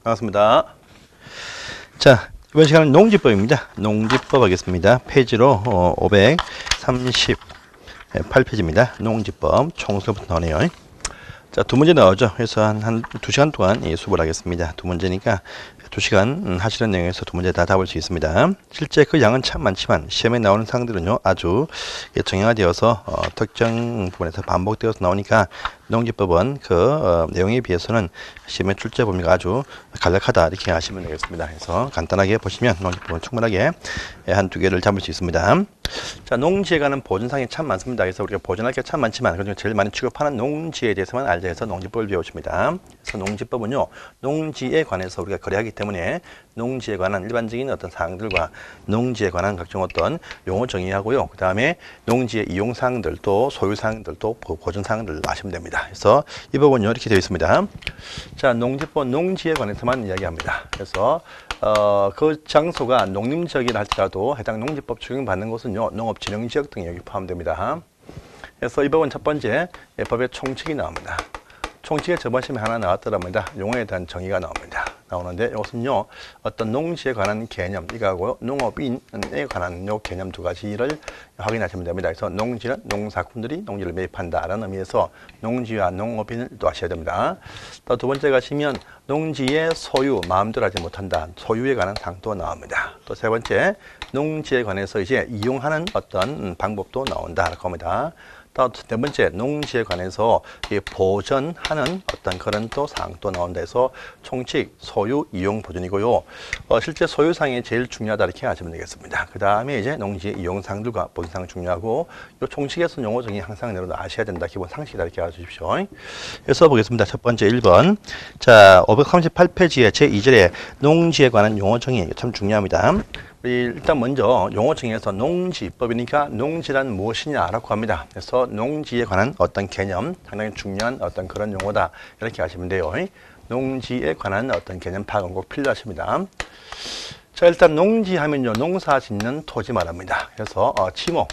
반갑습니다. 자, 이번 시간은 농지법입니다. 농지법 하겠습니다. 페이지로 538페이지입니다. 농지법 총수부터 나오네요. 자, 두 문제 나오죠. 그래서 한 2시간 동안 수업을 하겠습니다. 두 문제니까 2시간 하시는 내용에서 두 문제 다 답을 수 있습니다. 실제 그 양은 참 많지만 시험에 나오는 사항들은요 아주 정형화되어서 특정 부분에서 반복되어서 나오니까 농지법은 그 내용에 비해서는 시험의 출제 범위가 아주 간략하다 이렇게 하시면 되겠습니다. 그래서 간단하게 보시면 농지법은 충분하게 한두 개를 잡을 수 있습니다. 자, 농지에 관한 보존상이 참 많습니다. 그래서 우리가 보존할 게 참 많지만 그중에 제일 많이 취급하는 농지에 대해서만 알자 해서 농지법을 배우십니다. 그래서 농지법은요 농지에 관해서 우리가 거래하기 때문에 농지에 관한 일반적인 어떤 사항들과 농지에 관한 각종 어떤 용어 정의하고요. 그 다음에 농지의 이용 사항들 또 소유 사항들 또 보존 사항들 아시면 됩니다. 그래서 이 부분요 이렇게 되어 있습니다. 자, 농지법 농지에 관해서만 이야기합니다. 그래서 그 장소가 농림지역이라 할지라도 해당 농지법 적용받는 곳은요 농업진흥지역 등이 여기 포함됩니다. 그래서 이 부분 첫 번째 법의 총칙이 나옵니다. 총칙에 저번 시험에 하나 나왔더랍니다. 용어에 대한 정의가 나오는데 이것은요 어떤 농지에 관한 개념 이거하고 농업인에 관한 요 개념 두 가지를 확인하시면 됩니다. 그래서 농지는 농사꾼들이 농지를 매입한다라는 의미에서 농지와 농업인을 또 아셔야 됩니다. 또 두 번째 가시면 농지의 소유 마음대로 하지 못한다. 소유에 관한 사항도 나옵니다. 또 세 번째 농지에 관해서 이제 이용하는 어떤 방법도 나온다라고 합니다. 또 네 번째 농지에 관해서 보전하는 어떤 그런 또 사항도 나온다 해서 총칙 소유 이용 보존이고요. 실제 소유상이 제일 중요하다 이렇게 하시면 되겠습니다. 그 다음에 이제 농지의 이용 사항들과 보존 사항 중요하고 이 총칙에서 용어 정의 항상 내려도 아셔야 된다. 기본 상식이다 이렇게 알아주십시오. 그래서 보겠습니다. 첫 번째 1번. 자, 538페이지의 제2절에 농지에 관한 용어 정의 참 중요합니다. 일단 먼저 용어 정의에서 농지법이니까 농지란 무엇이냐라고 합니다. 그래서 농지에 관한 어떤 개념, 상당히 중요한 어떤 그런 용어다 이렇게 하시면 돼요. 농지에 관한 어떤 개념 파악은 꼭 필요하십니다. 자, 일단 농지하면요 농사 짓는 토지 말합니다. 그래서 지목,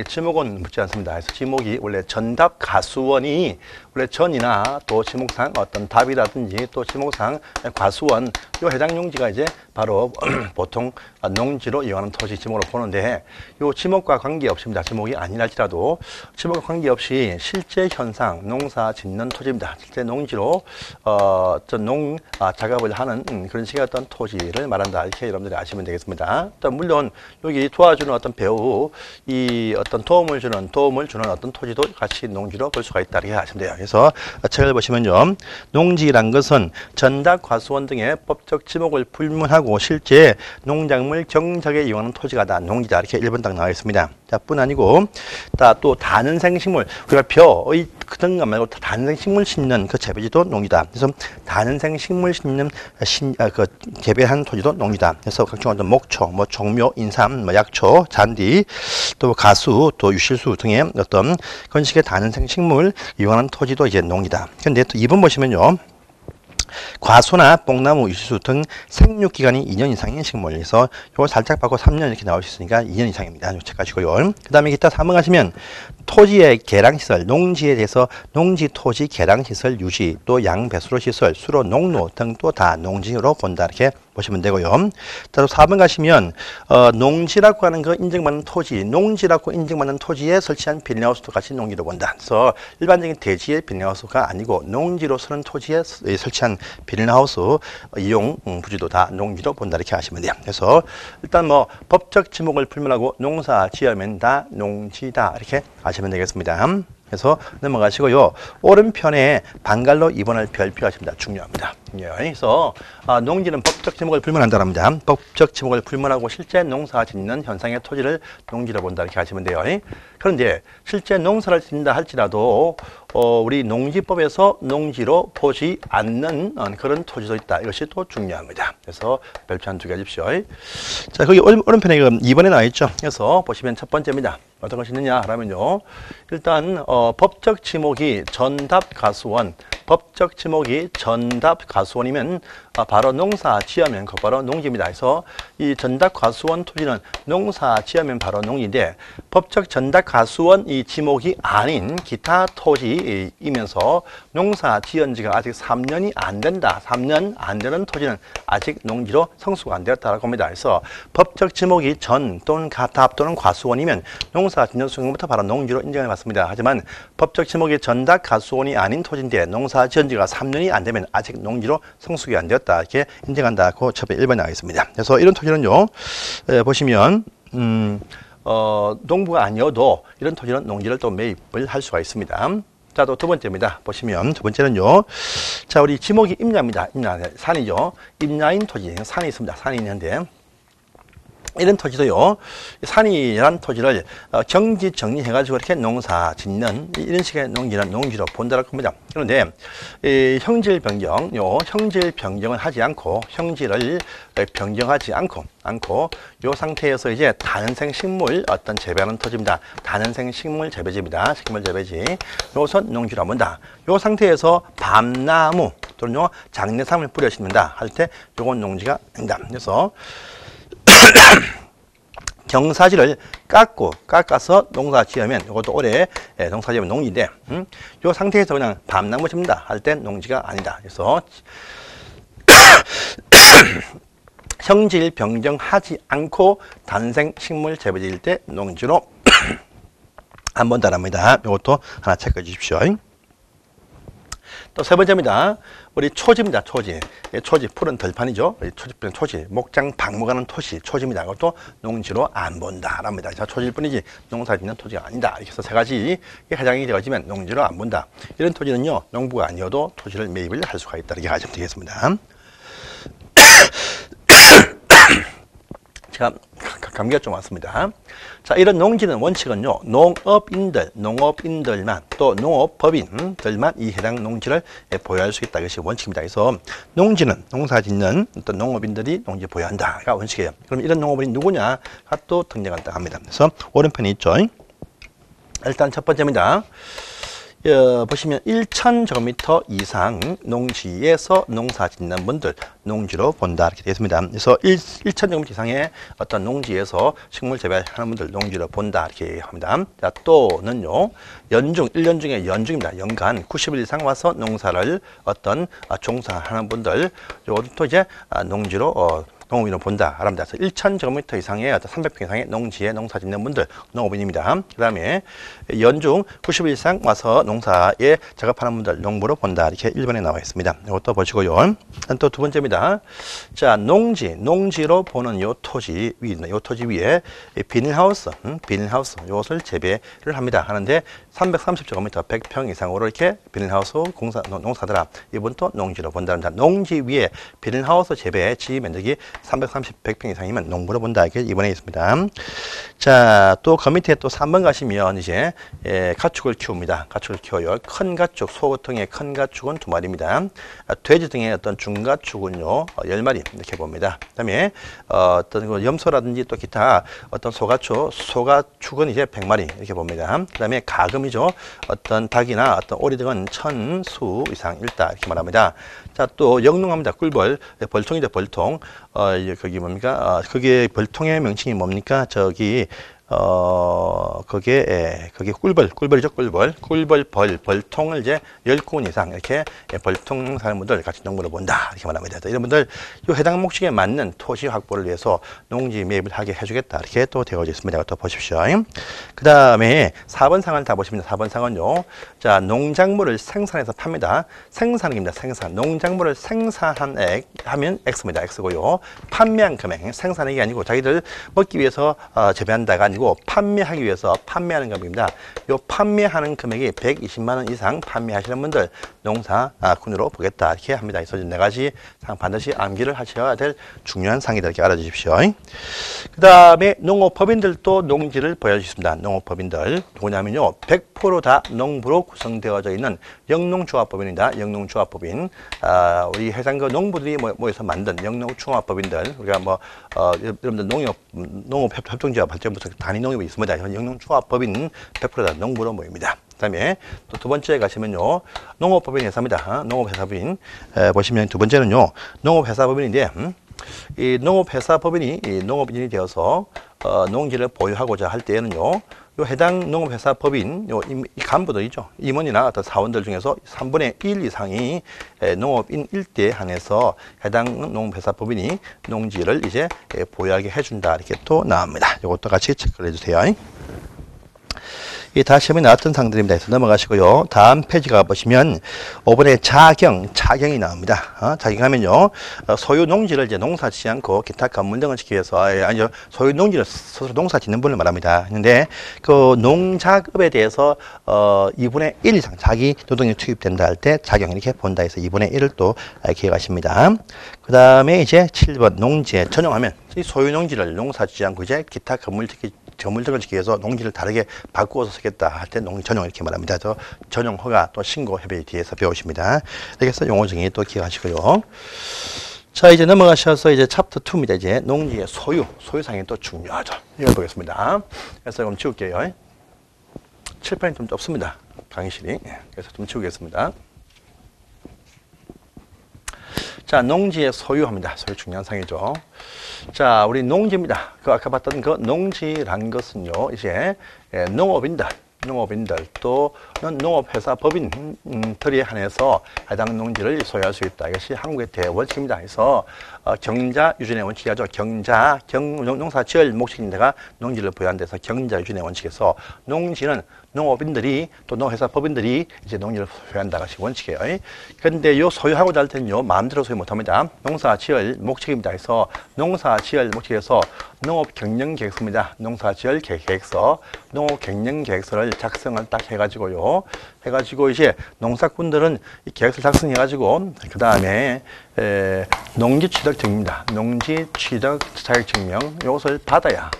지목은 묻지 않습니다. 그래서 지목이 원래 전답 가수원이 원래 전이나 또 지목상 어떤 답이라든지 또 지목상 과수원 요 해당 용지가 이제 바로 보통 농지로 이용하는 토지 지목으로 보는데 요 지목과 관계없습니다. 지목이 아니랄지라도 지목과 관계없이 실제 현상 농사 짓는 토지입니다. 실제 농지로 작업을 하는 그런 식의 어떤 토지를 말한다. 이렇게 여러분들이 아시면 되겠습니다. 또 물론 여기 도와주는 어떤 배우 이 어떤 도움을 주는 어떤 토지도 같이 농지로 볼 수가 있다. 이렇게 하시면 돼요. 그래서 책을 보시면요. 농지란 것은 전답 과수원 등의 법적 지목을 불문하고 실제 농작물 경작에 이용하는 토지가 다 농지다. 이렇게 1번 딱 나와 있습니다. 자, 뿐 아니고 또 다른 생식물 우리가 벼의 그런 것 말고 다른 생식물 심는 그 재배지도 농지다. 그래서 다른 생식물 심는 그 재배한 토지도 농지다. 그래서 각종 어떤 목초, 뭐 종묘, 인삼, 뭐 약초, 잔디, 또 가수, 또 유실수 등의 어떤 그런 식의 다른 생식물 이용하는 토지도 이제 농지다. 그런데 또 2번 보시면요. 과수나 뽕나무, 유실수 등 생육기간이 2년 이상인 식물에서 이걸 살짝 바꿔 3년 이렇게 나올 수 있으니까 2년 이상입니다. 체크하시고요. 그 다음에 기타 3번 가시면 토지의 개량시설, 농지에 대해서 농지 토지 개량시설 유지, 또 양배수로 시설, 수로 농로 등도 다 농지로 본다. 이렇게 보시면 되고요. 또 4번 가시면 농지라고 하는 그 인정받는 토지, 농지라고 인정받는 토지에 설치한 비닐하우스도 같이 농지로 본다. 그래서 일반적인 대지의 비닐하우스가 아니고 농지로 쓰는 토지에 설치한 비닐하우스 이용 부지도 다 농지로 본다. 이렇게 하시면 돼요. 그래서 일단 뭐 법적 지목을 불문하고 농사 지으면 다 농지다. 이렇게 아시면 되겠습니다. 그래서 넘어가시고요. 오른편에 반갈로 2번을 별표하십니다. 중요합니다. 그래서 농지는 법적 지목을 불문한다랍니다. 법적 지목을 불문하고 실제 농사 짓는 현상의 토지를 농지로 본다. 이렇게 하시면 돼요. 그런데 실제 농사를 짓는다 할지라도 우리 농지법에서 농지로 보지 않는 그런 토지도 있다. 이것이 또 중요합니다. 그래서 별표 한 두 개 하십시오. 자, 거기 오른편에 2번에 나와 있죠. 그래서 보시면 첫 번째입니다. 어떤 것이 있느냐 하면요. 일단 법적 지목이 전답 가수원 법적 지목이 전답 과수원이면 바로 농사 지으면 곧바로 농지입니다. 그래서 이 전답 과수원 토지는 농사 지으면 바로 농지인데 법적 전답 과수원 이 지목이 아닌 기타 토지이면서 농사 지은 지가 아직 3년이 안 된다. 3년 안 되는 토지는 아직 농지로 성수가 안 되었다고 합니다. 그래서 법적 지목이 전 또는 가답 또는 과수원이면 농사 짓는 순간부터 바로 농지로 인정을 받습니다. 하지만 법적 지목이 전답 과수원이 아닌 토지인데 농사 지은 지가 3년이 안 되면 아직 농지로 성수가 안 되었다. 이렇게 인정한다고 첩에 1번에 나가겠습니다. 그래서 이런 토지는요, 보시면, 농부가 아니어도 이런 토지는 농지를 또 매입을 할 수가 있습니다. 자, 또 두 번째입니다. 보시면 두 번째는요, 자, 우리 지목이 임야입니다. 임야, 산이죠. 임야인 토지, 산이 있습니다. 산이 있는데, 이런 토지도요, 산이란 토지를 경지 정리해가지고 이렇게 농사 짓는 이런 식의 농지는 농지로 본다라고 합니다. 그런데 이 형질 변경, 형질 변경을 하지 않고 형질을 변경하지 않고 요 상태에서 이제 다년생 식물 어떤 재배하는 토지입니다. 다년생 식물 재배지입니다. 식물 재배지. 요것은 농지로 본다. 요 상태에서 밤나무 또는 장례삼을 뿌려 심는다 할 때 요건 농지가 아니다. 그래서 경사지를 깎아서 농사 지으면 이것도 올해 농사 지으면 농지인데 이 상태에서 그냥 밤나무 심는다 할 땐 농지가 아니다. 그래서 형질 변경하지 않고 단생 식물 재배지일 때 농지로 안 본다랍니다. 이것도 하나 체크해 주십시오. 또 세 번째입니다. 우리 초지입니다. 초지. 초지, 푸른 들판이죠. 초지. 목장, 박목하는 토시, 초지입니다. 이것도 농지로 안 본다랍니다. 자, 초지일 뿐이지 농사 짓는 토지가 아니다. 이렇게 해서 세 가지 해당이 되어지면 농지로 안 본다. 이런 토지는요, 농부가 아니어도 토지를 매입을 할 수가 있다. 이렇게 가지면 되겠습니다. 제가 감기가 좀 왔습니다. 자, 이런 농지는 원칙은요, 농업인들만 또 농업법인들만 이 해당 농지를 보유할 수 있다. 이것이 원칙입니다. 그래서 농지는 농사 짓는 어떤 농업인들이 농지 보유한다가 원칙이에요. 그럼 이런 농업인이 누구냐가 또 등장한다 합니다. 그래서 오른편에 있죠. 일단 첫 번째입니다. 보시면 1,000제곱미터 이상 농지에서 농사 짓는 분들 농지로 본다 이렇게 되어 있습니다. 그래서 1,000제곱미터 이상의 어떤 농지에서 식물 재배하는 분들 농지로 본다 이렇게 합니다. 자, 또는요, 연중 1년 중에 연중입니다. 연간 90일 이상 와서 농사를 어떤 종사하는 분들 이것도 이제 농지로 농업인으로 본다. 알합니다. 그래서 1,000제곱미터 이상의 어떤 300평 이상의 농지에 농사 짓는 분들 농업인입니다. 그 다음에 연중 90일 이상 와서 농사에 작업하는 분들 농부로 본다. 이렇게 1번에 나와 있습니다. 이것도 보시고요. 또 두 번째입니다. 자, 농지로 보는 요 토지 위입니다. 요 토지 위에 비닐하우스, 이것을 재배를 합니다. 하는데 330제곱미터 100평 이상으로 이렇게 비닐하우스 농사들아 이분도 농지로 본다는 농지 위에 비닐하우스 재배 지휘 면적이 330, 100평 이상이면 농부로 본다. 이렇게 이번에 있습니다. 자, 또 그 밑에 또 3번 가시면 이제 가축을 키웁니다. 가축을 키워요. 큰 가축, 소 등의 큰 가축은 2마리입니다. 돼지 등의 어떤 중가축은요 10마리 이렇게 봅니다. 그다음에 어떤 그 염소라든지 또 기타 어떤 소가축은 이제 100마리 이렇게 봅니다. 그다음에 가금이죠. 어떤 닭이나 어떤 오리 등은 1000수 이상 일다 이렇게 말합니다. 자, 또 영농합니다. 꿀벌, 벌통이죠. 벌통. 거기 뭡니까? 그게 벌통의 명칭이 뭡니까? 저기 그게 꿀벌이죠, 벌통을 이제 10군 이상, 이렇게 벌통 사는 분들 같이 농부로 본다. 이렇게 말합니다. 이런 분들, 요 해당 목적에 맞는 토지 확보를 위해서 농지 매입을 하게 해주겠다. 이렇게 또 되어져 있습니다. 또 보십시오. 그 다음에 4번 상을 다 보시면 4번 상은요. 자, 농작물을 생산해서 팝니다. 생산입니다. 생산. 농작물을 생산한 하면 X입니다. X고요. 판매한 금액, 생산액이 아니고 자기들 먹기 위해서 재배한다가 아니고 판매하기 위해서 판매하는 금액입니다. 요 판매하는 금액이 120만 원 이상 판매하시는 분들 농사꾼으로 보겠다. 이렇게 합니다. 그래서 4가지 상 반드시 암기를 하셔야 될 중요한 상이다. 이렇게 알아주십시오. 그 다음에 농업법인들도 농지를 보여주십니다. 농업법인들 뭐냐면요, 100% 다 농부로 구성되어져 있는 영농조합법인입니다. 영농조합법인. 우리 해상 그 농부들이 모여서 만든 영농조합법인들. 우리가 뭐 여러분들 농업협동조합 발전부터 단위 농협이 있습니다. 영농조합법인 100% 다 농부로 모입니다. 그다음에 또 두 번째 가시면요. 농업법인 회사입니다. 농업회사법인 보시면 두 번째는요. 농업회사법인인데 이 농업회사법인이 이 농업인이 되어서 농지를 보유하고자 할 때에는요. 요 해당 농업회사법인 이 간부들이죠. 임원이나 어떤 사원들 중에서 3분의 1 이상이 농업인 일대에 한해서 해당 농업회사법인이 농지를 이제 보유하게 해준다. 이렇게 또 나옵니다. 이것도 같이 체크를 해주세요. 이 다 시험에 나왔던 상들입니다. 그래서 넘어가시고요. 다음 페이지 가보시면 5번에 자경이 나옵니다. 자경하면요. 소유 농지를 이제 농사 짓지 않고 기타 건물 등을 짓기 위해서, 아니죠. 소유 농지를 스스로 농사 짓는 분을 말합니다. 근데 그 농작업에 대해서 2분의 1 이상 자기 노동이 투입된다 할 때 자경 이렇게 본다 해서 2분의 1을 또 기억하십니다. 그 다음에 이제 7번 농지에 전용하면 이 소유 농지를 농사 짓지 않고 이제 기타 건물 등을 짓기 위해서 농지를 다르게 바꾸어서 쓰겠다 할 때 농지 전용 이렇게 말합니다. 그래서 전용 허가 또 신고 협의 뒤에서 배우십니다. 그래서 용어 정의 또 기억하시고요. 자, 이제 넘어가셔서 이제 챕터 2입니다. 이제 농지의 소유상이 또 중요하죠. 이걸 보겠습니다. 그래서 그럼 지울게요. 칠판이 좀 좁습니다. 강의실이. 그래서 좀 지우겠습니다. 자, 농지의 소유합니다. 소유 중요한 상이죠. 자, 우리 농지입니다. 그 아까 봤던 그 농지란 것은요, 이제 농업인들 또는 농업회사 법인들에 한해서 해당 농지를 소유할 수 있다. 이것이 한국의 대원칙입니다. 그래서 경자 유전의 원칙이죠. 농사 지을 목적인데가 농지를 보유한 데서 경자 유전의 원칙에서 농지는 농업인들이 또 농회사 법인들이 이제 농지를 소유한다. 것이 원칙이에요. 그런데 요 소유하고자 할 때는요, 마음대로 소유 못합니다. 농사 지을 목적입니다. 그래서 농사 지을 목적에서 농업 경영 계획서입니다. 농사 지을 계획서, 농업 경영 계획서를 작성을 딱 해가지고요. 이제 농사꾼들은 이 계획서를 작성해가지고 그 다음에 농지 취득 증명입니다. 농지 취득 자격 증명 이것을 받아야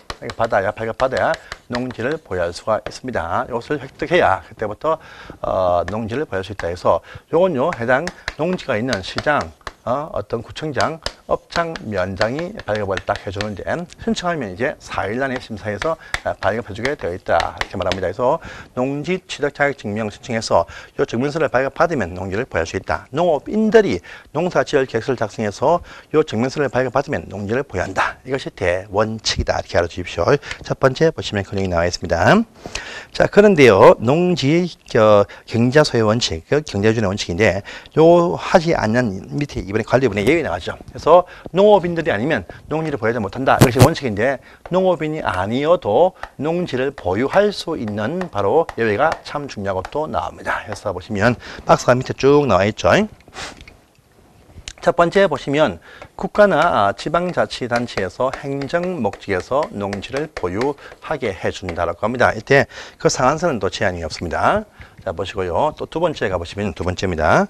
발급받아야 농지를 보유할 수가 있습니다. 이것을 획득해야 그때부터 농지를 보유할 수 있다 해서 요건요 해당 농지가 있는 시장 어떤 구청장, 업장, 면장이 발급을 딱 해주는데 신청하면 이제 4일 안에 심사해서 발급해주게 되어 있다 이렇게 말합니다. 그래서 농지 취득 자격 증명 신청해서 이 증명서를 발급받으면 농지를 보유할 수 있다. 농업인들이 농사 지을 계획서를 작성해서 이 증명서를 발급받으면 농지를 보유한다. 이것이 대원칙이다 이렇게 알아주십시오. 첫 번째 보시면 그 내용이 나와 있습니다. 자, 그런데요 농지 경자 소유 원칙, 경자유전의 원칙인데 요 하지 않는 밑에 이번에 관리부분에 예외 나가죠. 그래서 농업인들이 아니면 농지를 보유하지 못한다. 이것이 원칙인데 농업인이 아니어도 농지를 보유할 수 있는 바로 예외가 참 중요하고 또 나옵니다. 그래서 보시면 박스가 밑에 쭉 나와 있죠. 첫 번째 보시면 국가나 지방자치단체에서 행정 목적에서 농지를 보유하게 해준다라고 합니다. 이때 그 상한선은 또 제한이 없습니다. 자, 보시고요. 또 두 번째 가보시면 두 번째입니다.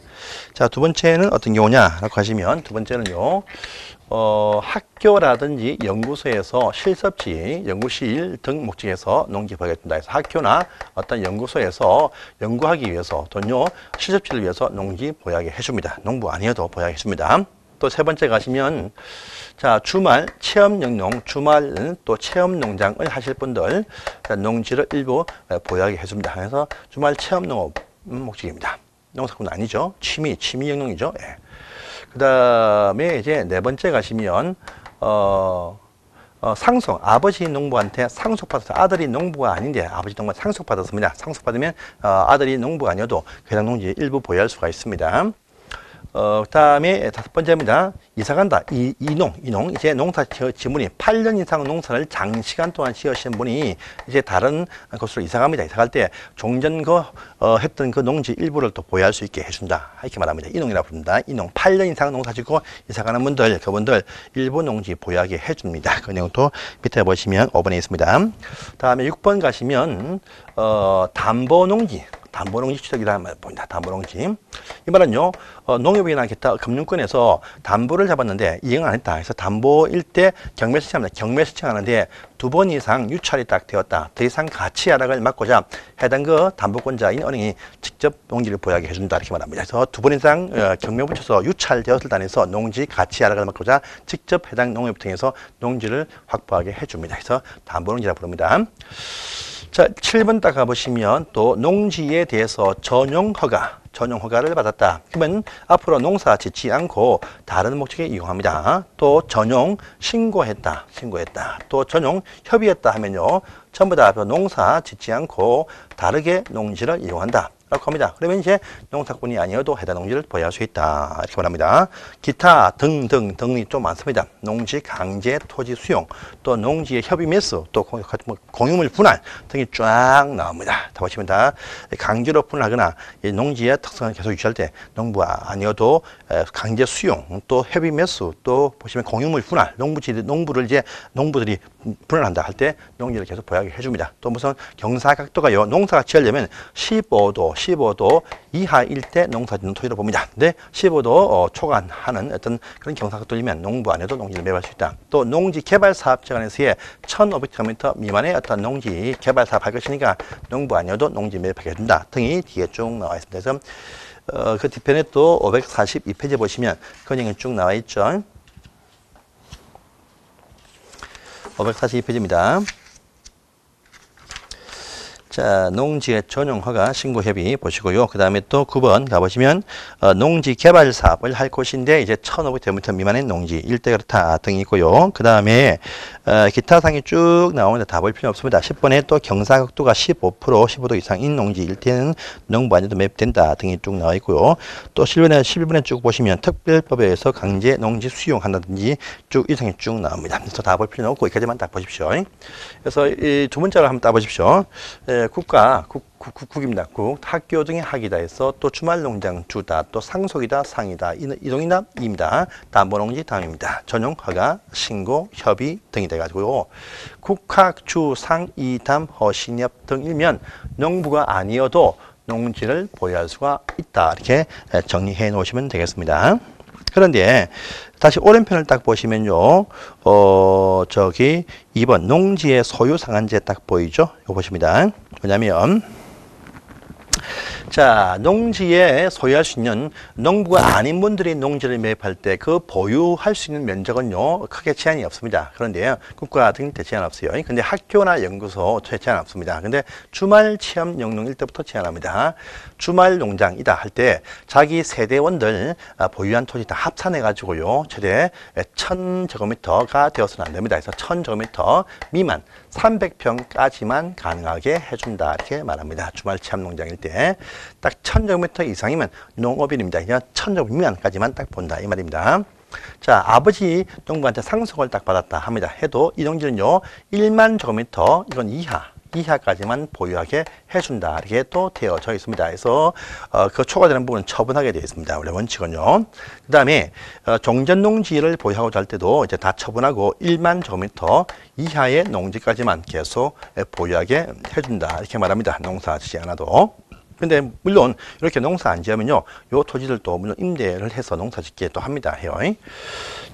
자, 두 번째는 어떤 경우냐라고 하시면 두 번째는요. 학교라든지 연구소에서 실습지, 연구실 등 목적에서 농지 보유하겠다 해서 학교나 어떤 연구소에서 연구하기 위해서 또는요 실습지를 위해서 농지 보유하게 해줍니다. 농부 아니어도 보유하게 해줍니다. 또 세 번째 가시면 자 주말 체험 영농, 주말은 또 체험 농장을 하실 분들 농지를 일부 보유하게 해줍니다. 그래서 주말 체험 농업 목적입니다. 농사꾼 아니죠. 취미 영농이죠. 예. 그 다음에 이제 네 번째 가시면 상속, 아버지 농부한테 상속받았어요. 아들이 농부가 아닌데 아버지 농부가 상속받았습니다. 상속받으면 아들이 농부가 아니어도 해당 농지 일부 보유할 수가 있습니다. 그 다음에 다섯 번째입니다. 이사간다. 이농. 이제 농사 지문이 8년 이상 농사를 장시간 동안 지으신 분이 이제 다른 곳으로 이사갑니다. 이사갈 때 종전 했던 그 농지 일부를 또 보유할 수 있게 해준다. 이렇게 말합니다. 이농이라고 부릅니다. 이농. 8년 이상 농사 짓고 이사가는 분들, 그분들 일부 농지 보유하게 해줍니다. 그 내용도 밑에 보시면 5번에 있습니다. 다음에 6번 가시면, 담보농지 취득이라는 말 보입니다. 담보농지. 이 말은요, 농협이나 기타 금융권에서 담보를 잡았는데 이행을 안 했다. 그래서 담보일 때 경매 신청합니다. 경매 신청하는데 2번 이상 유찰이 딱 되었다. 더 이상 가치 하락을 막고자 해당 그 담보권자인 은행이 직접 농지를 보유하게 해준다. 이렇게 말합니다. 그래서 2번 이상 경매 붙여서 유찰되었을 단에서 농지 가치 하락을 막고자 직접 해당 농협을 통해서 농지를 확보하게 해줍니다. 그래서 담보농지라고 부릅니다. 자, 7번 딱 가보시면 또 농지에 대해서 전용 허가를 받았다. 그러면 앞으로 농사 짓지 않고 다른 목적에 이용합니다. 또 전용 신고했다. 또 전용 협의했다 하면요. 전부 다 농사 짓지 않고 다르게 농지를 이용한다. 라고 합니다. 그러면 이제 농사꾼이 아니어도 해당 농지를 보유할 수 있다. 이렇게 말합니다. 기타 등이 좀 많습니다. 농지 강제 토지 수용, 또 농지의 협의 매수, 또 공유물 분할 등이 쫙 나옵니다. 다 보시면 다 강제로 분할하거나 농지의 특성을 계속 유지할 때 농부가 아니어도 강제 수용, 또 협의 매수, 또 보시면 공유물 분할, 농부들이 분할한다 할 때 농지를 계속 보유하게 해줍니다. 또 무슨 경사각도가요. 농사가 지으려면 15도 이하일 때 농사 짓는 토지로 봅니다. 근데 15도 초과하는 어떤 그런 경사각도이면 농부 안에도 농지를 매입할 수 있다. 또 농지 개발 사업자간에서의 1,500km 미만의 어떤 농지 개발 사업 할 것이니까 농부 아니어도 농지 매입하게 된다. 등이 뒤에 쭉 나와 있습니다. 그래서 그 뒤편에 또 542페이지 보시면 그 내용이 쭉 나와 있죠. 542페이지입니다. 자, 농지의 전용 허가 신고 협의 보시고요. 그 다음에 또 9번 가보시면 농지 개발 사업을 할 곳인데 이제 1,500km 미만의 농지 일대 그렇다 등이 있고요. 그 다음에 기타 사항이 쭉 나오는데 다 볼 필요 없습니다. 10번에 또 경사각도가 15도 이상인 농지 일대는 농부 아니어도 매입된다 등이 쭉 나와 있고요. 또 11번에 쭉 보시면 특별법에 의해서 강제 농지 수용한다든지 쭉 이상이 쭉 나옵니다. 그래서 다 볼 필요는 없고 여기까지만 딱 보십시오. 그래서 이 두 문자를 한번 따보십시오. 국입니다. 학교 등의 학이다 해서 또 주말농장 주다, 또 상속이다, 상이다, 이동이다, 입니다. 담보농지 담입니다. 전용 허가, 신고, 협의 등이 돼가지고요. 국학, 주, 상, 이담, 허신협 등이면 농부가 아니어도 농지를 보유할 수가 있다. 이렇게 정리해 놓으시면 되겠습니다. 그런데 다시 오른편을 딱 보시면요. 저기 2번 농지의 소유 상한제 딱 보이죠? 이거 보십니다. 뭐냐면 자, 농지에 소유할 수 있는 농부가 아닌 분들이 농지를 매입할 때 그 보유할 수 있는 면적은요, 크게 제한이 없습니다. 그런데요, 국가 등일 때 제한 없어요. 근데 학교나 연구소 제한 없습니다. 근데 주말 체험 영농일 때부터 제한합니다. 주말 농장이다 할 때 자기 세대원들 보유한 토지 다 합산해가지고요, 최대 1,000제곱미터가 되어서는 안 됩니다. 그래서 1,000제곱미터 미만 300평까지만 가능하게 해준다. 이렇게 말합니다. 주말 체험 농장일 때. 딱 1,000제곱미터 이상이면 농업인입니다. 그냥 1,000제곱 미만까지만 딱 본다. 이 말입니다. 자, 아버지 농부한테 상속을 딱 받았다 합니다. 해도 이 농지는요, 1만 제곱미터, 이건 이하까지만 보유하게 해준다. 이렇게 또 되어져 있습니다. 그래서 그 초과되는 부분은 처분하게 되어 있습니다. 원래 원칙은요. 그 다음에 종전농지를 보유하고자 할 때도 이제 다 처분하고 1만 제곱미터 이하의 농지까지만 계속 보유하게 해준다. 이렇게 말합니다. 농사 짓지 않아도. 근데 물론 이렇게 농사 안 지으면요, 요 토지들도 물론 임대를 해서 농사 짓게 또 합니다. 해요.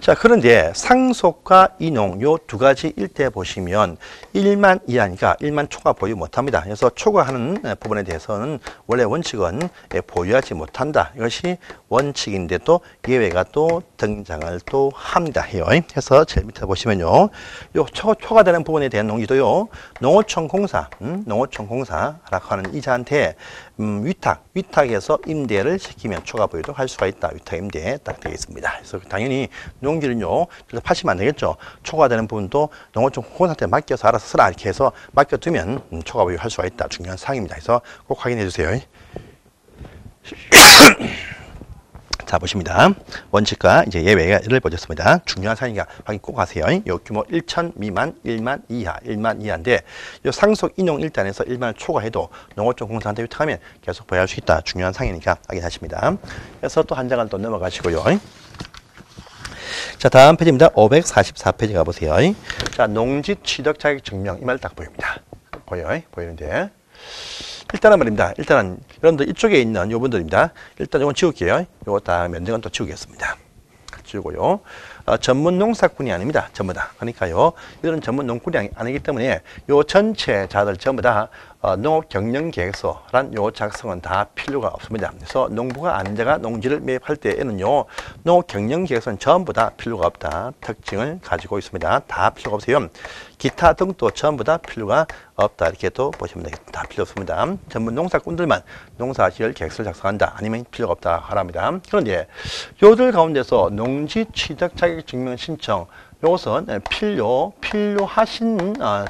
자, 그런데 상속과 이농 요 두 가지 일대 보시면 1만 이하니까 1만 초과 보유 못합니다. 그래서 초과하는 부분에 대해서는 원래 원칙은 보유하지 못한다. 이것이 원칙인데 또 예외가 또 등장을 또 합니다. 해요. 해서 제일 밑에 보시면요, 요 초과되는 부분에 대한 농지도요, 농어촌공사라고 하는 이자한테 위탁에서 임대를 시키면 초과 보유도 할 수가 있다. 위탁 임대 딱 되어 있습니다. 그래서 당연히 농지는요, 그래서 파시면 안 되겠죠. 초과되는 부분도 농어촌 공사한테 맡겨서 알아서 쓰라 이렇게 해서 맡겨두면 초과 보유 할 수가 있다. 중요한 사항입니다. 그래서 꼭 확인해 주세요. 자, 보십니다. 원칙과 이제 예외를 보셨습니다. 중요한 사항이니까 확인 꼭 하세요. 요 규모 1,000 미만, 1만 이하, 1만 이하인데 요 상속 인용 일단에서 1만을 초과해도 농어촌 공사한테 위탁하면 계속 보유할 수 있다. 중요한 사항이니까 확인하십니다. 그래서 또 한 장을 또 넘어가시고요. 자, 다음 페이지입니다. 544페이지 가보세요. 자, 농지 취득 자격 증명 이 말 딱 보입니다. 보이는데 일단은 말입니다. 일단은 여러분들 이쪽에 있는 요분들입니다. 일단 이건 지울게요. 요거 다 면적은 또 지우겠습니다. 지우고요. 전문 농사꾼이 아닙니다. 전부 다. 그러니까요, 이들은 전문 농꾼이 아니기 때문에 요 전체 자들 전부 다 농업 경영 계획서란 요 작성은 다 필요가 없습니다. 그래서 농부가 앉아가 농지를 매입할 때에는요, 농업 경영 계획서는 전부 다 필요가 없다 특징을 가지고 있습니다. 다 필요가 없어요. 기타 등도 전부 다 필요가 없다 이렇게 또 보시면 되겠습니다. 다 필요 없습니다. 전문 농사꾼들만 농사지을 계획서를 작성한다 아니면 필요가 없다 하랍니다. 그런데 요들 가운데서 농지 취득 자격 증명 신청 요것은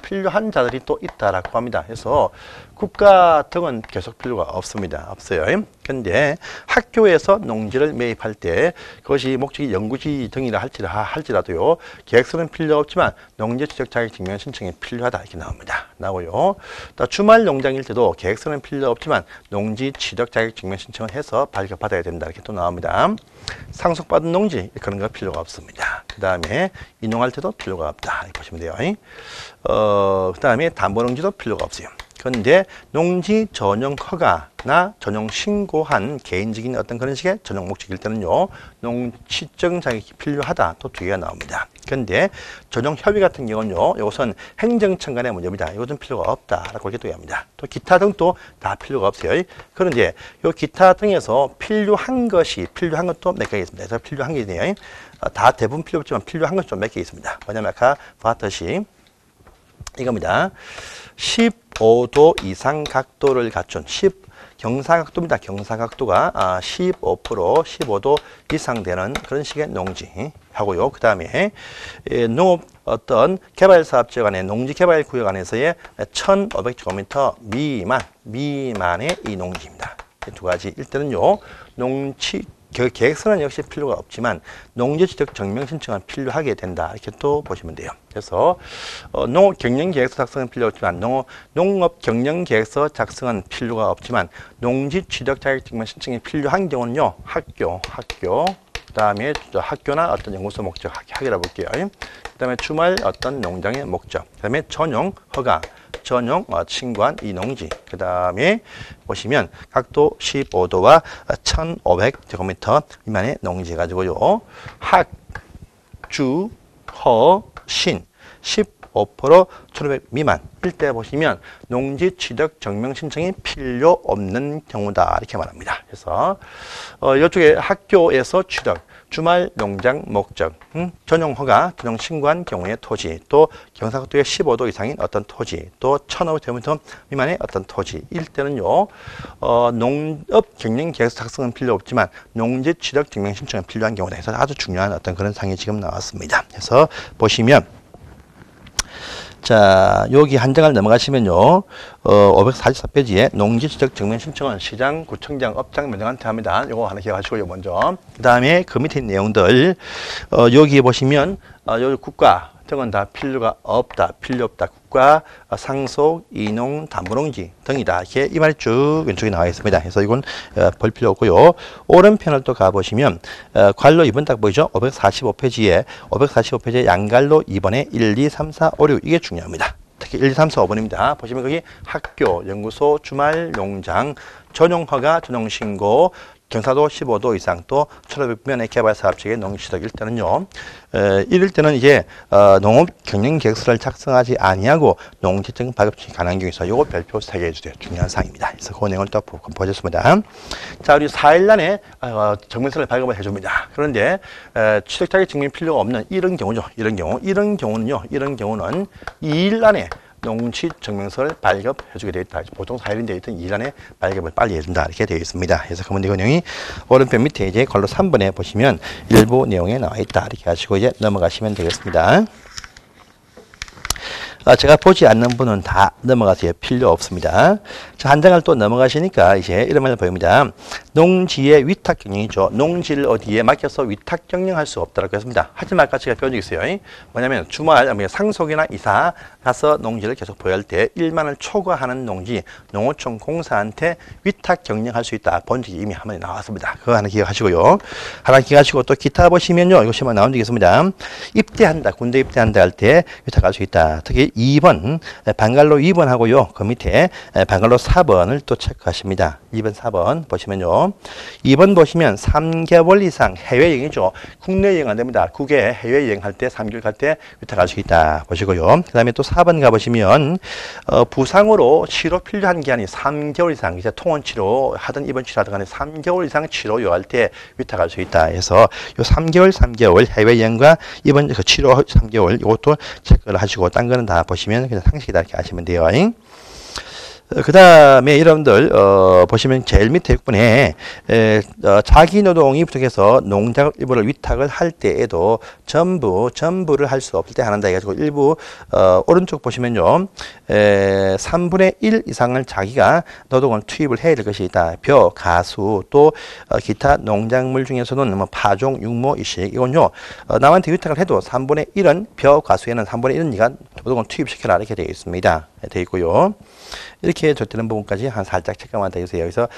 필요한 자들이 또 있다라고 합니다. 그래서 국가 등은 계속 필요가 없습니다. 없어요. 근데 학교에서 농지를 매입할 때 그것이 목적이 연구지 등이라 할지라도요, 계획서는 필요 없지만 농지 취득 자격 증명 신청이 필요하다 이렇게 나옵니다. 나오고요. 또 주말 농장일 때도 계획서는 필요 없지만 농지 취득 자격 증명 신청을 해서 발급받아야 된다 이렇게 또 나옵니다. 상속받은 농지 그런 거 필요가 없습니다. 그 다음에 인용할 때도 필요가 없다 이렇게 보시면 돼요. 그 다음에 담보농지도 필요가 없어요. 그런데 농지 전용 허가나 전용 신고한 개인적인 어떤 그런 식의 전용 목적일 때는요, 농취증 자격이 필요하다 또 두 개가 나옵니다. 그런데 전용 협의 같은 경우는요, 이것은 행정청 간의 문제입니다. 이것은 필요가 없다라고 이렇게 얘기합니다. 또 기타 등도 다 필요가 없어요. 그런데 이 기타 등에서 필요한 것도 몇 개 있습니다. 그래서 필요한 게 있네요. 다 대부분 필요 없지만 필요한 것이 좀 몇 개 있습니다. 뭐냐면 아까 봤듯이 이겁니다. 15도 이상 각도를 갖춘 경사각도입니다. 경사각도가 15도 이상 되는 그런 식의 농지 하고요. 그 다음에 농업 어떤 개발사업지역 안에 농지개발구역 안에서의 1500제곱미터 미만의 이 농지입니다. 두 가지. 일단은요, 계획서는 역시 필요가 없지만 농지취득 증명 신청은 필요하게 된다 이렇게 또 보시면 돼요. 그래서 농업 경영 계획서 작성은 필요 없지만 농업 경영 계획서 작성은 필요가 없지만 농지 취득 자격 증명 신청이 필요한 경우는요, 학교 그다음에 학교나 어떤 연구소 목적 학위라 볼게요. 그다음에 주말 어떤 농장의 목적, 그다음에 전용 허가, 전용 신고한 이 농지, 그 다음에 보시면 각도 15도와 1500제곱미터 미만의 농지 가지고요, 학, 주, 허, 신 15% 1500 미만일 때 보시면 농지 취득 증명 신청이 필요 없는 경우다 이렇게 말합니다. 그래서 이쪽에 학교에서 취득, 주말 농장 목적, 전용 허가, 전용 신고한 경우의 토지, 또 경사각도의 15도 이상인 어떤 토지, 또 1500제곱미터 미만의 어떤 토지일 때는요, 농업 경영 계획서 작성은 필요 없지만 농지 취득 증명 신청은 필요한 경우다 해서 아주 중요한 어떤 그런 상이 지금 나왔습니다. 그래서 보시면 자, 여기 한 장을 넘어가시면요, 544페이지에 농지취득 증명 신청은 시장, 구청장, 업장, 면장한테 합니다. 요거 하나 기억하시고요, 먼저. 그 다음에 그 밑에 있는 내용들, 여기 보시면, 여기 국가 등은 다 필요 없다. 국가, 상속, 인용, 담보농지 등이다. 이렇게 이 말이 쭉 왼쪽에 나와 있습니다. 그래서 이건 볼 필요 없고요. 오른편을 또 가보시면, 관로 2번 딱 보이죠? 545페이지에 양갈로 2번에 1, 2, 3, 4, 5, 6 이게 중요합니다. 특히 1, 2, 3, 4, 5번입니다. 보시면 거기 학교, 연구소, 주말 농장, 전용 허가, 전용 신고, 경사도 15도 이상 또 1500면의 개발사업체의 농지취득일 때는요, 이럴 때는 이제 농업 경영 계획서를 작성하지 아니하고 농지증 발급이 가능한 경우에서 요거 별표 3개 해주세요. 중요한 사항입니다. 그래서 그 내용을 또 보셨습니다. 자, 우리 4일 안에 증명서를 발급을 해줍니다. 그런데 취득 자격 증명이 필요가 없는 이런 경우죠. 이런 경우는요, 2일 안에 농지 증명서를 발급해주게 되어 있다. 보통 4일인데 있던 2일 안에 발급을 빨리 해준다. 이렇게 되어 있습니다. 그래서 그 문제 내용이 오른편 밑에 이제 걸로 3번에 보시면 일부 내용에 나와 있다. 이렇게 하시고 이제 넘어가시면 되겠습니다. 제가 보지 않는 분은 다 넘어가세요. 필요 없습니다. 자, 한 장을 또 넘어가시니까 이제 이런 말을 보입니다. 농지의 위탁 경영이죠. 농지를 어디에 맡겨서 위탁 경영할 수 없다고 했습니다. 하지만 아까 제가 배운 적 있어요. 뭐냐면 주말 상속이나 이사 가서 농지를 계속 보유할 때 1만을 초과하는 농지 농어촌 공사한테 위탁 경영할 수 있다. 본 적이 이미 한 번 나왔습니다. 그거 하나 기억하시고요. 하나 기억하시고 또 기타 보시면요. 이것이 나온 적이 있습니다. 입대한다. 군대 입대한다 할 때 위탁할 수 있다. 특히 2번, 방갈로 2번 하고요. 그 밑에 방갈로 4번을 또 체크하십니다. 2번, 4번 보시면요. 2번 보시면 3개월 이상 해외여행이죠. 국내 여행 안 됩니다. 국외 해외여행 때 3개월 갈 때 위탁할 수 있다 보시고요. 그 다음에 또 4번 가보시면 부상으로 치료 필요한 기간이 3개월 이상, 이제 통원 치료 하든 입원 치료하든 간에 3개월 이상 치료 요할 때 위탁할 수 있다 해서 요 3개월 해외여행과 입원 그 치료 3개월 이것도 체크를 하시고 딴 거는 다 보시면 그냥 상식이다 이렇게 하시면 돼요. 그 다음에 여러분들 보시면 제일 밑에 6번에 자기 노동이 부족해서 농작 일부를 위탁을 할 때에도 전부를 할 수 없을 때 한다 해가지고 일부 오른쪽 보시면요 3분의 1 이상을 자기가 노동을 투입을 해야 될 것이 있다. 벼, 가수 또 기타 농작물 중에서는 뭐 파종, 육모, 이식 이건요 남한테 위탁을 해도 3분의 1은 벼, 가수에는 3분의 1은 네가 노동을 투입시켜라 이렇게 되어 있습니다. 되어 있고요. 이렇게 줬되는 부분까지 한 살짝 체크만 해주세요. 그래서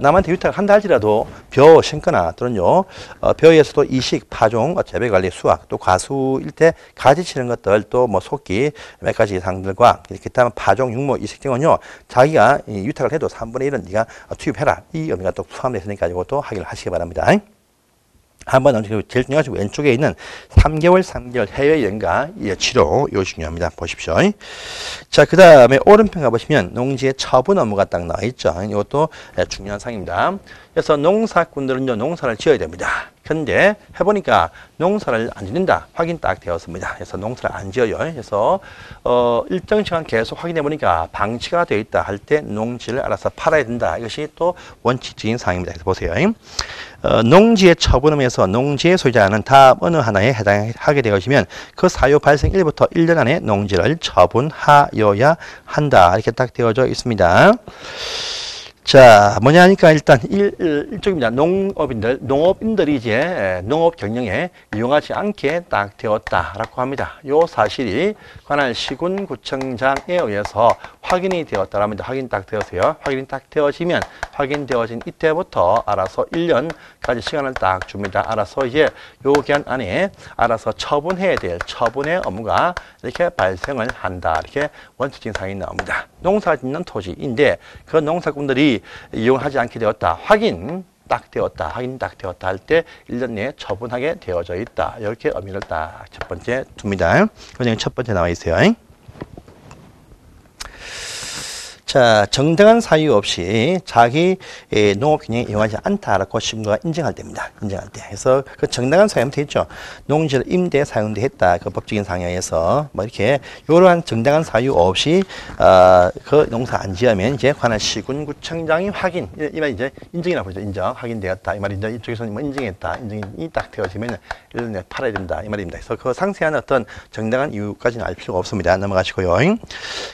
남한테 위탁을 한다 할지라도 벼 심거나 또는요 벼에서도 이식, 파종, 재배 관리, 수확 또 과수일 때 가지 치는 것들 또 뭐 속기 몇 가지 상들과 이렇게 다음 파종, 육모, 이식 등은요 자기가 위탁을 해도 3분의 1은 네가 투입해라 이 의미가 또 포함되어 있으니까 이것도 확인을 하시기 바랍니다. 한번 제일 중요한 왼쪽에 있는 3개월 해외여행과 치료 이거 중요합니다. 보십시오. 자, 그 다음에 오른편 가보시면 농지의 처분 업무가 딱 나와 있죠. 이것도 중요한 사항입니다. 그래서 농사꾼들은요 농사를 지어야 됩니다. 근데 해보니까 농사를 안 짓는다 확인 딱 되었습니다. 그래서 농사를 안 지어요. 그래서 일정 시간 계속 확인해 보니까 방치가 되어 있다 할 때 농지를 알아서 팔아야 된다. 이것이 또 원칙적인 사항입니다. 그래서 보세요. 농지의 처분음에서 농지의 소유자는 다음 어느 하나에 해당하게 되어지면 그 사유 발생 1부터 1년 안에 농지를 처분하여야 한다. 이렇게 딱 되어져 있습니다. 자, 뭐냐 하니까 일단 일쪽입니다. 농업인들이 이제 농업 경영에 이용하지 않게 딱 되었다라고 합니다. 요 사실이 관할 시군구청장에 의해서 확인이 되었다고 합니다. 확인 딱 되었어요. 확인이 딱 되어지면 확인되어진 이때부터 알아서 1년까지 시간을 딱 줍니다. 알아서 이제 요 기간 안에 알아서 처분해야 될 처분의 업무가 이렇게 발생을 한다. 이렇게 원칙적인 사항이 나옵니다. 농사 짓는 토지인데 그 농사꾼들이 이용하지 않게 되었다. 확인 딱 되었다 할 때 1년 내에 처분하게 되어져 있다. 이렇게 의미를 딱 첫 번째 둡니다. 그냥 첫 번째 나와 있어요. 자, 정당한 사유 없이 자기 농업 경영에 이용하지 않다라고 신고가 인정할 때입니다. 인정할 때. 그래서 그 정당한 사유는 되겠죠. 농지를 임대 사용돼 했다. 그 법적인 상황에서 뭐 이렇게 이러한 정당한 사유 없이 그 농사 안 지으면 이제 관할 시군구청장이 확인 이 말 이제 인정이나 보죠. 인정 확인되었다. 이 말인데 이쪽에서는 뭐 인정했다. 인정이 딱 되어지면 1년 내에 팔아야 된다. 이 말입니다. 그래서 그 상세한 어떤 정당한 이유까지는 알 필요가 없습니다. 넘어가시고요.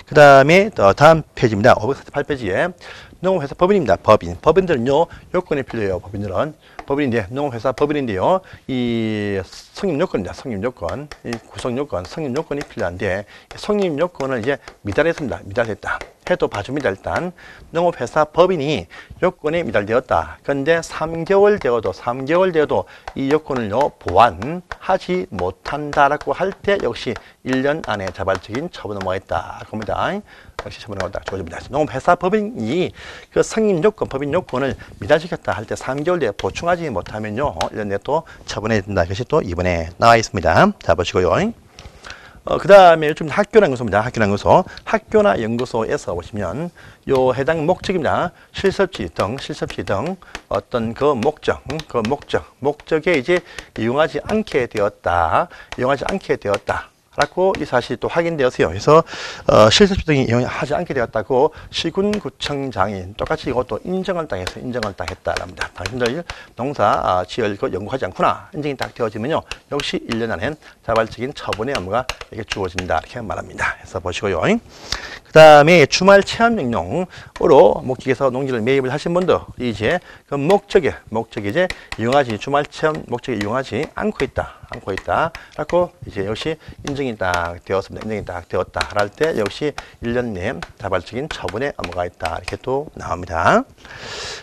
그 다음에 다음 페이지입니다. 548페이지에 농업회사 법인입니다. 법인들은요 요건이 필요해요. 법인인데 농업회사 법인인데요 이 성립요건입니다. 성립요건, 이 구성요건, 성립요건이 필요한데 성립요건을 이제 미달했습니다. 미달했다. 해도 봐줍니다. 일단 농업회사 법인이 요건이 미달되었다. 그런데 3개월 되어도 이 요건을요 보완하지 못한다라고 할 때 역시 1년 안에 자발적인 처분 업무가 있다. 겁니다. 역시 처분 업무가 딱 주어집니다. 농업회사 법인이 그 성립 요건, 법인 요건을 미달시켰다 할 때 3개월 내에 보충하지 못하면요 1년 내에 또 처분해야 된다. 이것이 또 이번에 나와 있습니다. 자 보시고요. 그 다음에 좀 학교나 연구소입니다. 학교나 연구소에서 보시면 요 해당 목적입니다. 실습지 등 어떤 그 목적에 이제 이용하지 않게 되었다. 라고 이 사실이 또 확인되었어요. 그래서 실습지 등이 이용하지 않게 되었다고 시군구청장이 똑같이 이것도 인정을 딱 했다랍니다. 당신들 농사 지을 거 연구하지 않구나 인정이 딱 되어지면요 역시 1년 안엔 자발적인 처분의 업무가 이렇게 주어진다 이렇게 말합니다. 그래서 보시고요. 그 다음에 주말 체험 명령으로 목적에서 농지를 매입을 하신 분들 이제 그 목적에 이제 이용하지 주말 체험 목적에 이용하지 않고 있다. 라고 이제 역시 인정이 딱 되었습니다. 인정이 딱 되었다. 할 때 역시 1년 내에 자발적인 처분에 넘어가 있다. 이렇게 또 나옵니다.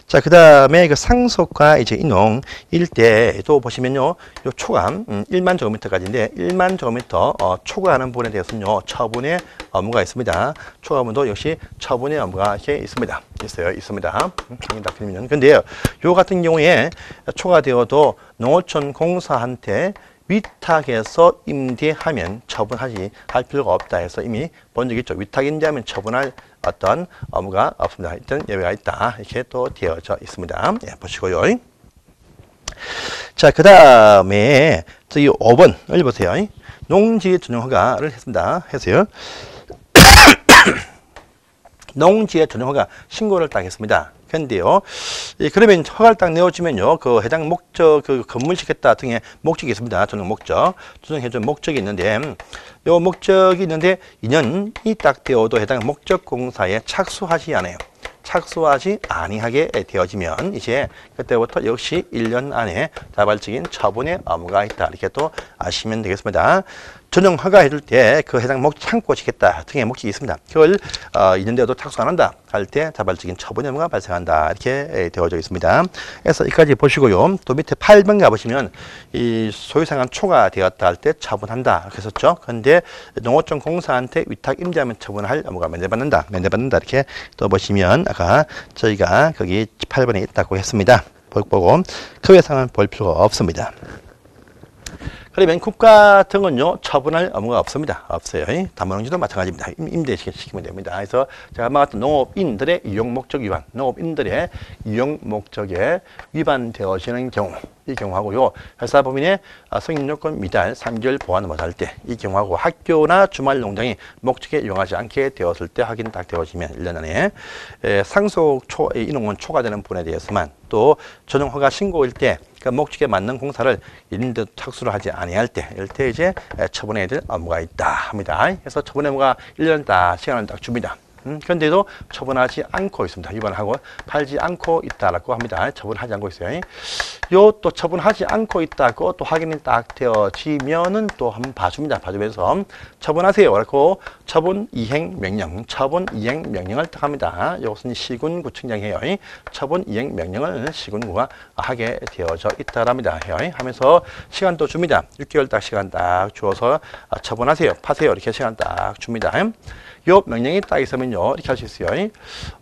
자, 그 다음에 그 상속과 이제 인용 일대 또 보시면요. 요 초감 1만 제곱미터까지인데 1만 제곱미터 초과하는 부분에 대해서는요. 처분의 업무가 있습니다. 초과분도 역시 처분의 업무가 이렇게 있습니다. 있습니다. 확인 딱 드리면. 근데요. 요 같은 경우에 초과되어도 농어촌 공사한테 위탁해서 임대하면 처분하지 할 필요가 없다 해서 이미 본 적 있죠. 위탁 임대하면 처분할 어떤 업무가 없습니다. 일단 예외가 있다. 이렇게 또 되어져 있습니다. 예, 보시고요. 자, 그 다음에 저기 5번을 보세요. 농지 전용 허가를 했습니다. 해서요. 농지의 전용 허가 신고를 딱 했습니다. 근데요, 그러면 허가를 딱 내어주면요, 그 해당 목적, 그 건물 짓겠다 등의 목적이 있습니다. 전용 목적, 조정해준 목적이 있는데, 요 목적이 있는데 2년이 딱 되어도 해당 목적 공사에 착수하지 않아요. 착수하지 아니하게 되어지면 이제 그때부터 역시 1년 안에 자발적인 처분의 의무가 있다. 이렇게 또 아시면 되겠습니다. 전용 허가 해줄 때 그 해당 목적 창고 짓겠다 등의 목적이 있습니다. 그걸 2년 되어도 착수 안 한다 할 때 자발적인 처분의 의무가 발생한다. 이렇게 되어져 있습니다. 그래서 여기까지 보시고요. 또 밑에 8번 가보시면 이 소유상한 초과되었다 할 때 처분한다. 그랬었죠. 그런데 농어촌 공사한테 위탁 임대하면 처분할 의무가 면제받는다. 이렇게 또 보시면 아까 저희가 거기 8번에 있다고 했습니다. 보고 그 외상은 볼 필요가 없습니다. 그러면 국가 등은요, 처분할 의무가 없습니다. 없어요. 담보농지도 마찬가지입니다. 임대시키면 됩니다. 그래서 제가 말했던 농업인들의 이용 목적 위반, 농업인들의 이용 목적에 위반되어지는 경우, 이 경우하고요, 회사법인의 승인 요건 미달 3개월 보완을 못할 때, 이 경우하고 학교나 주말 농장이 목적에 이용하지 않게 되었을 때 확인 딱 되어지면 1년 안에 상속 인용은 초과되는 부분에 대해서만 또 전용 허가 신고일 때 그 목적에 맞는 공사를 인도 착수를 하지 아니할 때, 이럴 때 이제 처분해야 될 의무가 있다 합니다. 그래서 처분 의무가 1년 딱 시간을 딱 줍니다. 그런데도 처분하지 않고 있습니다. 위반하고 팔지 않고 있다라고 합니다. 처분하지 않고 있어요. 요 또 처분하지 않고 있다고 또 확인이 딱 되어지면은 또 한번 봐줍니다. 봐주면서 처분하세요. 그렇고 처분 이행 명령을 딱 합니다. 이것은 시군구청장이 해요. 처분 이행 명령을 시군구가 하게 되어져 있다랍니다. 하면서 시간도 줍니다. 6개월 딱 시간 딱 주어서 처분하세요. 파세요. 이렇게 시간 딱 줍니다. 요 명령이 딱 있으면요, 이렇게 할 수 있어요.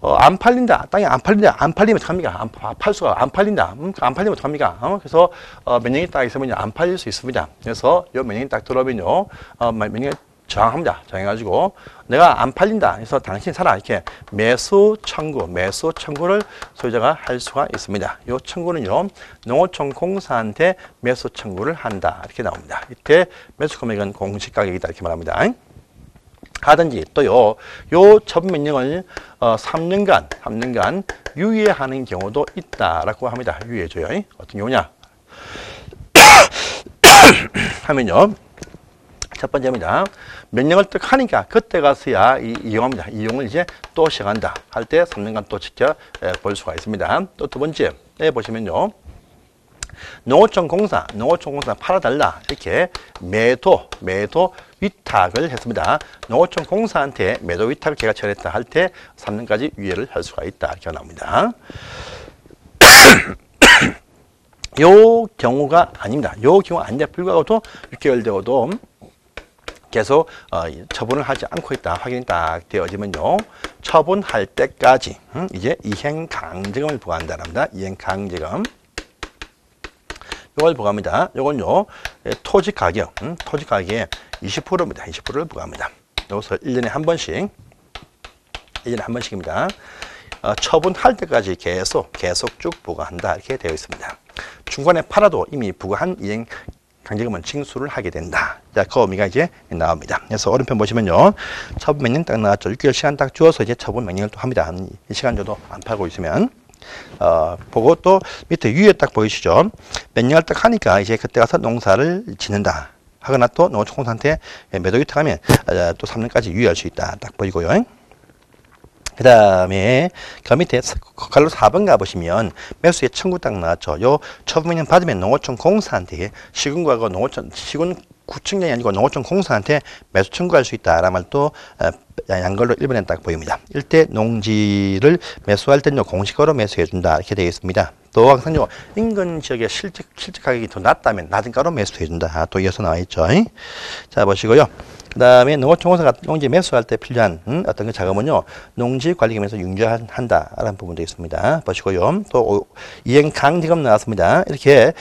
안 팔린다. 땅이 안 팔린다. 안 팔리면 어떡합니까? 팔 수가 안 팔린다. 안 팔리면 어떡합니까? 그래서 명령이 딱 있으면요, 안 팔릴 수 있습니다. 그래서 요 명령이 딱 들어오면요, 명령을 저항합니다. 저항해가지고 내가 안 팔린다. 그래서 당신 사라. 이렇게 매수 청구를 소유자가 할 수가 있습니다. 요 청구는요, 농어촌 공사한테 매수 청구를 한다. 이렇게 나옵니다. 이때 매수 금액은 공시 가격이다. 이렇게 말합니다. 하든지 또요, 요 처분 명령을 3년간 유예하는 경우도 있다라고 합니다. 유예줘요. 어떤 경우냐? 하면요, 첫 번째입니다. 명령을 딱 하니까 그때 가서야 이용합니다. 이용을 이제 또 시작한다 할 때 3년간 또 지켜볼 수가 있습니다. 또 두 번째 보시면요, 농어촌 공사 팔아달라 이렇게 매도 위탁을 했습니다. 농어촌 공사한테 매도 위탁을 제가 처리했다 할 때 3년까지 유예를 할 수가 있다 이렇게 나옵니다. 요 경우가 아닙니다. 요 경우 아닌데 불구하고도 6개월 되어도 계속 처분을 하지 않고 있다 확인이 딱 되어지면요, 처분할 때까지 이제 이행 강제금을 부과한다랍니다. 이행 강제금. 이걸 부과합니다. 이건요, 토지 가격의 20%입니다. 20%를 부과합니다. 여기서 1년에 한 번씩입니다. 처분할 때까지 계속 쭉 부과한다. 이렇게 되어 있습니다. 중간에 팔아도 이미 부과한 이행 강제금은 징수를 하게 된다. 자, 그 의미가 이제 나옵니다. 그래서 오른편 보시면요, 처분 명령 딱 나왔죠. 6개월 시간 딱 주어서 이제 처분 명령을 또 합니다. 이 시간 정도 안 팔고 있으면. 보고 또 밑에 위에 딱 보이시죠? 명령을 딱 하니까 이제 그때 가서 농사를 짓는다 하거나 또 농어촌 공사한테 매도 위탁하면 또 3년까지 유예할 수 있다 딱 보이고요. 그 다음에 그 밑에 칼로 4번 가보시면 매수의 청구 딱 나왔죠. 요 처분명 받으면 농어촌 공사한테 시군구하고 농어촌 시군구청장이 아니고 농어촌 공사한테 매수 청구할 수 있다라는 말도 양걸로 1번에 딱 보입니다. 일대 농지를 매수할 때는 공시가로 매수해준다 이렇게 되어 있습니다. 또 항상 인근 지역의 실적 가격이 더 낮다면 낮은 가로 매수해준다. 또 이어서 나와 있죠. 자 보시고요. 그 다음에 농어촌공사가 농지 매수할 때 필요한 어떤 그 자금은요, 농지 관리금에서 융자한다라는 부분도 있습니다. 보시고요. 또 이행 강제금 나왔습니다. 이렇게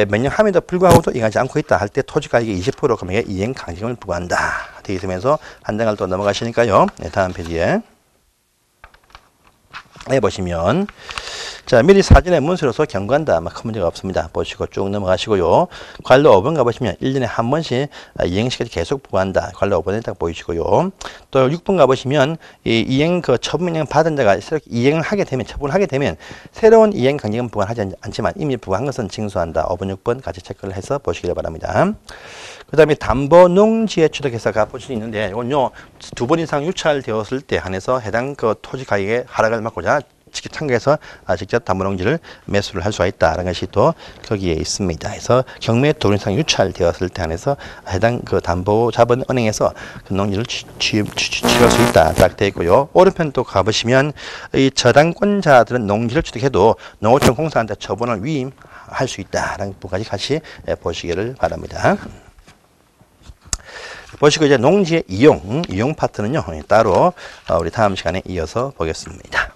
몇 년 함에도 불구하고도 이행하지 않고 있다 할 때 토지 가격의 20% 금액의 이행 강제금을 부과한다. 되어 있으면서 한 장을 또 넘어가시니까요. 네, 다음 페이지에 보시면 자 미리 사전에 문서로서 경고한다. 큰 문제가 없습니다. 보시고 쭉 넘어가시고요. 관로 5번 가보시면 1년에 한 번씩 이행시까지 계속 부과한다. 관로 5번에 딱 보이시고요. 또 6번 가보시면 이 이행 그 처분명 받은 자가 새롭게 이행을 하게 되면 처분을 하게 되면 새로운 이행 강제금 부과하지 않지만 이미 부과한 것은 징수한다. 5번 6번 같이 체크를 해서 보시길 바랍니다. 그 다음에 담보 농지에 취득해서 가볼 수 있는데 이건요 2번 이상 유찰되었을 때 한해서 해당 그 토지 가격의 하락을 막고자 직접 참가해서 직접 담보농지를 매수를 할 수가 있다라는 것이 또 거기에 있습니다. 그래서 경매 2번 이상 유찰되었을 때 한해서 해당 그 담보 자본 은행에서 그 농지를 취득할 수 있다 딱 되어 있고요. 오른편 또 가보시면 이 저당권자들은 농지를 취득해도 농어촌 공사한테 처분을 위임할 수 있다라는 부분까지 같이 보시기를 바랍니다. 보시고 이제 농지의 이용 파트는요 따로 우리 다음 시간에 이어서 보겠습니다.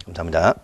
감사합니다.